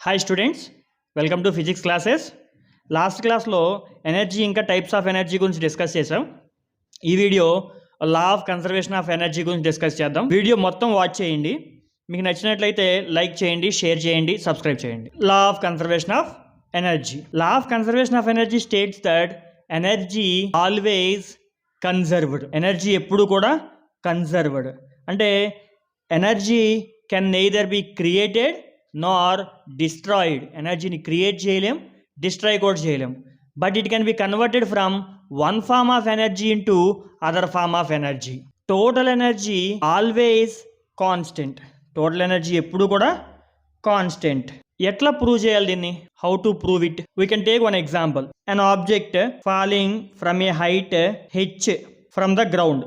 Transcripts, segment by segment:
Hi students, welcome to physics classes. Last క్లాస్లో energy ఇంకా types of energy గురించి discuss చేసాం. ఈ video law of conservation of energy గురించి డిస్కస్ చేద్దాం. వీడియో మొత్తం వాచ్ చేయండి. మీకు నచ్చినట్లయితే లైక్ చేయండి, షేర్ చేయండి, సబ్స్క్రైబ్ చేయండి. Law of conservation of energy. Law of conservation of energy states that energy always conserved. Energy ఎప్పుడు కూడా కన్జర్వ్డ్ అంటే energy can neither be created Nar destroyed. ఎనర్జీని క్రియేట్ చేయలేం, డిస్ట్రాయ్ కూడా చేయలేం. But it can be converted from one form of energy into other form of energy. Total energy always constant. Total energy ఎప్పుడు కూడా constant. ఎట్లా prove చేయాలి దీన్ని? How to prove it? We can take one example. An object falling from a height H from the ground.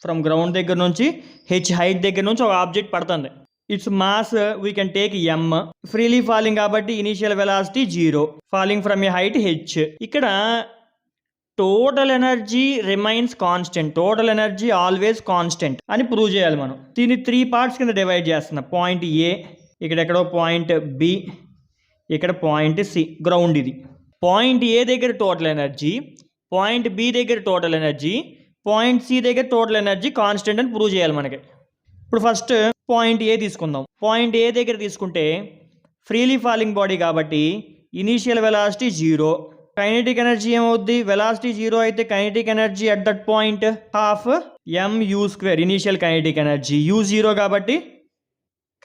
From ground దగ్గర నుంచి H height దగ్గర నుంచి ఒక ఆబ్జెక్ట్ పడుతుంది. Its mass we can take M. Freely falling కాబట్టి initial velocity 0. Falling from a height H. ఇక్కడ total energy remains constant. Total energy always constant అని prove చేయాలి మనం. దీన్ని 3 పార్ట్స్ కింద డివైడ్ చేస్తున్నాం. పాయింట్ ఏ, ఇక్కడ ఎక్కడో పాయింట్ బి, ఇక్కడ పాయింట్ సి. గ్రౌండ్ ఇది. పాయింట్ ఏ దగ్గర టోటల్ ఎనర్జీ, పాయింట్ బి దగ్గర టోటల్ ఎనర్జీ, పాయింట్ సి దగ్గర టోటల్ ఎనర్జీ కాన్స్టెంట్ అని ప్రూవ్ చేయాలి మనకి. ఇప్పుడు ఫస్ట్ పాయింట్ ఏ తీసుకుందాం. పాయింట్ ఏ దగ్గర తీసుకుంటే ఫ్రీలీ ఫాలింగ్ బాడీ కాబట్టి ఇనీషియల్ వెలాసిటీ 0. కైనెటిక్ ఎనర్జీ ఏమవుద్ది? వెలాసిటీ 0 అయితే kinetic energy at that point half mu². Initial kinetic energy u 0 కాబట్టి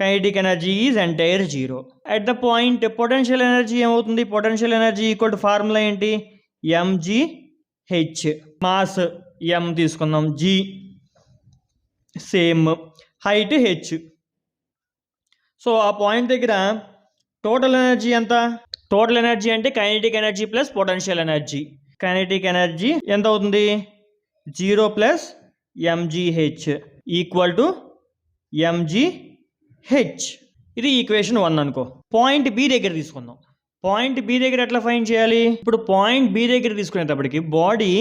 kinetic energy is entire 0. At the point potential energy ఏమవుతుంది? Potential energy equal to formula ఏంటి? mgh. Mass m తీసుకుందాం, g same, height h. So ఆ point దగ్గర total energy ఎంత? Total energy అంటే kinetic energy plus potential energy. Kinetic energy ఎంత అవుతుంది? 0 plus mgh equal to mgh. ఇది ఈక్వేషన్ 1 అనుకో. పాయింట్ బి దగ్గర తీసుకుందాం. పాయింట్ బి దగ్గర ఎట్లా ఫైండ్ చేయాలి? ఇప్పుడు పాయింట్ బి దగ్గర తీసుకునేటప్పటికి బాడీ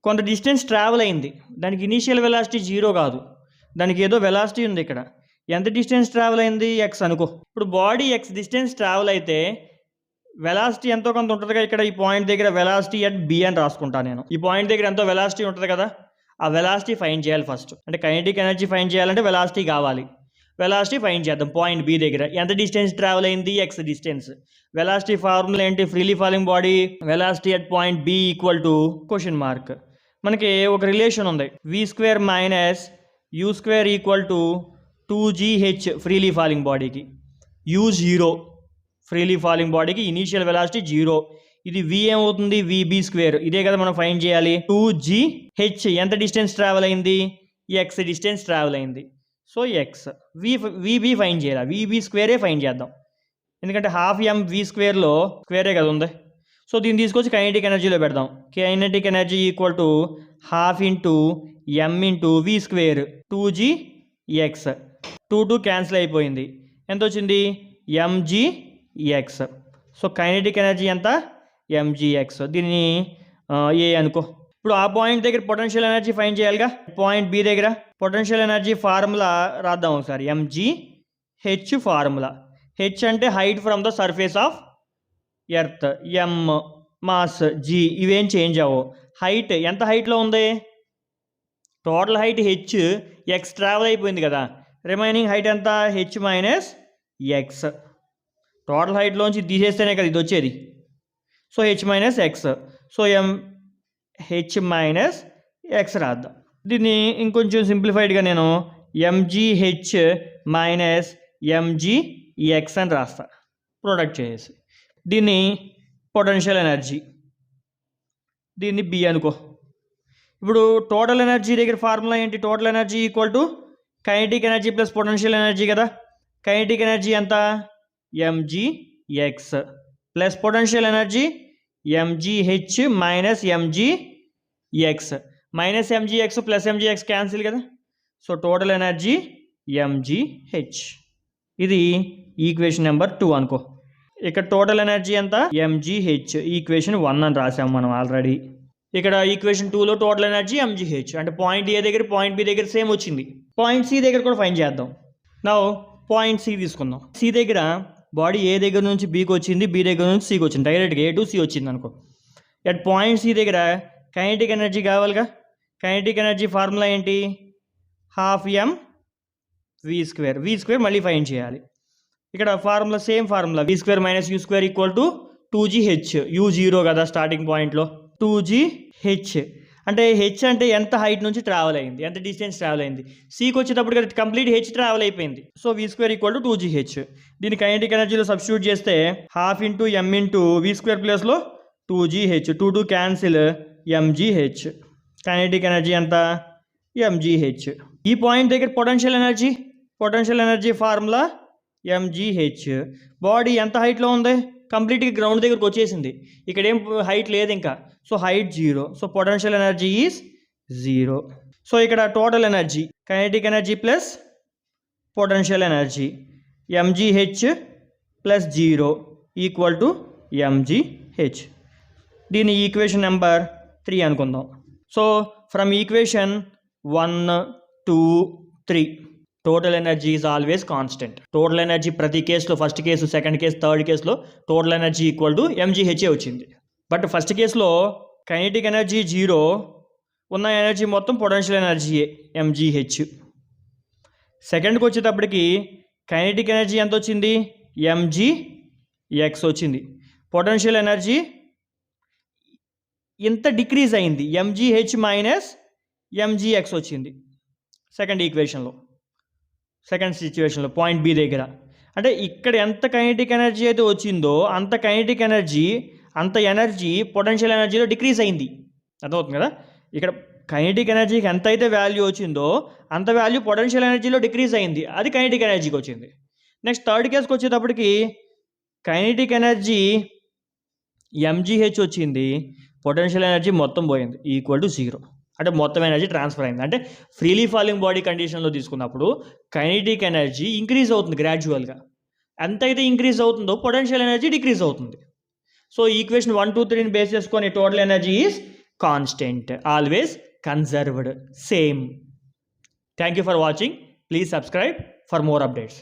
కొంత డిస్టెన్స్ ట్రావెల్ అయింది. దానికి ఇనీషియల్ వెలాసిటీ 0 కాదు, దానికి ఏదో వెలాసిటీ ఉంది. ఇక్కడ ఎంత డిస్టెన్స్ ట్రావెల్ అయింది? ఎక్స్ అనుకో. ఇప్పుడు బాడీ ఎక్స్ డిస్టెన్స్ ట్రావెల్ అయితే వెలాసిటీ ఎంతో కొంత ఉంటుంది కదా. ఇక్కడ ఈ పాయింట్ దగ్గర వెలాసిటీ అట్ బి అని రాసుకుంటాను నేను. ఈ పాయింట్ దగ్గర ఎంతో వెలాసిటీ ఉంటుంది కదా, ఆ వెలాసిటీ ఫైండ్ చేయాలి ఫస్ట్. అంటే కైనెటిక్ ఎనర్జీ ఫైండ్ చేయాలంటే వెలాసిటీ కావాలి. వెలాసిటీ ఫైండ్ చేద్దాం. పాయింట్ బి దగ్గర ఎంత డిస్టెన్స్ ట్రావెల్ అయింది? X distance. వెలాసిటీ ఫార్ములా ఏంటి? Freely falling body velocity at point B equal to question mark. మనకి ఒక రిలేషన్ ఉంది, v² minus u² equal to 2gh freely falling బాడీకి. u 0 ఫ్రీలీ ఫాలింగ్ బాడీకి initial velocity 0. ఇది v ఏమవుతుంది? vb². ఇదే కదా మనం ఫైండ్ చేయాలి. 2gh ఎంత డిస్టెన్స్ ట్రావెల్ అయింది? x డిస్టెన్స్ ట్రావెల్ అయింది. So X. vb ఫైండ్ చేయాలి. vb² ఫైండ్ చేద్దాం, ఎందుకంటే హాఫ్ mv²లో స్క్వేరే కదా ఉంది. సో దీన్ని తీసుకొచ్చి కైనెటిక్ ఎనర్జీలో పెడదాం. Kinetic energy equal to half into m into v². 2gx. 2 cancel అయిపోయింది. ఎంత వచ్చింది? mgx. సో కైనెటిక్ ఎనర్జీ ఎంత? mgx. దీన్ని ఏ అనుకో. ఇప్పుడు ఆ పాయింట్ దగ్గర పొటెన్షియల్ ఎనర్జీ ఫైండ్ చేయాలిగా. పాయింట్ బి దగ్గర పొటెన్షియల్ ఎనర్జీ ఫార్ములా రాద్దాం ఒకసారి. mgh formula. h అంటే height from the surface of earth, m mass g. ఇవేం చేంజ్ అవ్వవు. హైట్ ఎంత హైట్లో ఉంది? Total height h, x travel అయిపోయింది కదా. రిమైనింగ్ హైట్ ఎంత? h minus x. టోటల్ హైట్లోంచి తీసేస్తేనే కదా ఇది వచ్చేది. So h minus x. So h minus x రాద్దాం. దీన్ని ఇంకొంచెం సింప్లిఫైడ్గా నేను mgh మైనస్ mgx అని రాస్తా, ప్రొడక్ట్ చేసేసి. దీన్ని పొటెన్షియల్ ఎనర్జీ, దీన్ని బి అనుకో. ఇప్పుడు టోటల్ ఎనర్జీ దగ్గర ఫార్ములా ఏంటి? Total energy equal to kinetic energy plus potential energy కదా. కైనెటిక్ ఎనర్జీ ఎంత? mgx plus potential energy mgh minus mgx. Minus mgx plus mgx cancel కదా. So total energy mgh. ఇది equation number 2 అనుకో. ఇక్కడ total energy ఎంత? mgh. Equation 1 అని రాసాము మనం ఆల్రెడీ. ఇక్కడ ఈక్వేషన్ 2లో టోటల్ ఎనర్జీ mgh. అంటే పాయింట్ ఏ దగ్గర పాయింట్ బి దగ్గర సేమ్ వచ్చింది. పాయింట్ సి దగ్గర కూడా ఫైండ్ చేద్దాం. నౌ పాయింట్ సి తీసుకుందాం. సి దగ్గర బాడీ ఏ దగ్గర నుంచి బీకి వచ్చింది, బి దగ్గర నుంచి సికి వచ్చింది, డైరెక్ట్గా ఏ టు సి వచ్చింది అనుకో. ఎట్ పాయింట్ సి దగ్గర కైనెటిక్ ఎనర్జీ కావాలిగా. కైనెటిక్ ఎనర్జీ ఫార్ములా ఏంటి, ½ mv². v² మళ్ళీ ఫైండ్ చేయాలి. ఇక్కడ formula same formula, v² - u² = 2gh. u 0 కదా స్టార్టింగ్ పాయింట్లో, 2gh అంటే హెచ్ అంటే ఎంత హైట్ నుంచి ట్రావెల్ అయింది, ఎంత డిస్టెన్స్ ట్రావెల్ అయింది. సికి వచ్చేటప్పుడు కంప్లీట్ హెచ్ ట్రావెల్ అయిపోయింది. So v² = 2gh. దీని కైనెటిక్ ఎనర్జీలో సబ్స్టిట్యూట్ చేస్తే ½ × m × v² ప్లేస్లో 2gh, 2 cancel, mgh. Kinetic energy ఎంత, mgh. ఈ పాయింట్ దగ్గర potential energy formula mgh. Body ఎంత హైట్లో ఉంది, కంప్లీట్గా గ్రౌండ్ దగ్గరకు వచ్చేసింది, ఇక్కడ ఏం హైట్ లేదు ఇంకా. So height 0, so potential energy is 0. So ఇక్కడ total energy kinetic energy plus potential energy mgh + 0 = mgh. దీని ఈక్వేషన్ నెంబర్ 3 అనుకుందాం. So from equation 1, 2, 3 total energy is always constant. Total energy ప్రతి కేసులో, first case, second case, third కేసులో total energy = mgh వచ్చింది. But first కేసులో kinetic energy 0, ఉన్న energy మొత్తం potential ఎనర్జీయే mgh. సెకండ్కి వచ్చేటప్పటికి కైనెటిక్ ఎనర్జీ ఎంత వచ్చింది, mgx వచ్చింది. పొటెన్షియల్ ఎనర్జీ ఇంత డిక్రీజ్ అయింది, mgh - mgx వచ్చింది సెకండ్ ఈక్వేషన్లో, సెకండ్ సిచ్యువేషన్లో పాయింట్ బి దగ్గర. అంటే ఇక్కడ ఎంత కైనెటిక్ ఎనర్జీ అయితే వచ్చిందో అంత కైనెటిక్ ఎనర్జీ, అంత ఎనర్జీ పొటెన్షియల్ ఎనర్జీలో డిక్రీజ్ అయింది. అర్థమవుతుంది కదా. ఇక్కడ కైనెటిక్ ఎనర్జీకి ఎంత అయితే వాల్యూ వచ్చిందో అంత వాల్యూ పొటెన్షియల్ ఎనర్జీలో డిక్రీజ్ అయింది, అది కైనెటిక్ ఎనర్జీకి వచ్చింది. నెక్స్ట్ థర్డ్ కేసుకి వచ్చేటప్పటికి కైనెటిక్ ఎనర్జీ mgh వచ్చింది, పొటెన్షియల్ ఎనర్జీ మొత్తం పోయింది, = 0. అంటే మొత్తం ఎనర్జీ ట్రాన్స్ఫర్ అయింది. అంటే ఫ్రీలీ ఫాలింగ్ బాడీ కండిషన్లో తీసుకున్నప్పుడు కైనెటిక్ ఎనర్జీ ఇంక్రీజ్ అవుతుంది గ్రాడ్యువల్గా. ఎంత అయితే ఇంక్రీజ్ అవుతుందో పొటెన్షియల్ ఎనర్జీ డిక్రీజ్ అవుతుంది. సో ఈక్వేషన్ 1, 2, 3ని బేస్ చేసుకొని total energy is constant, always conserved, same. Thank you for watching. Please subscribe for more updates.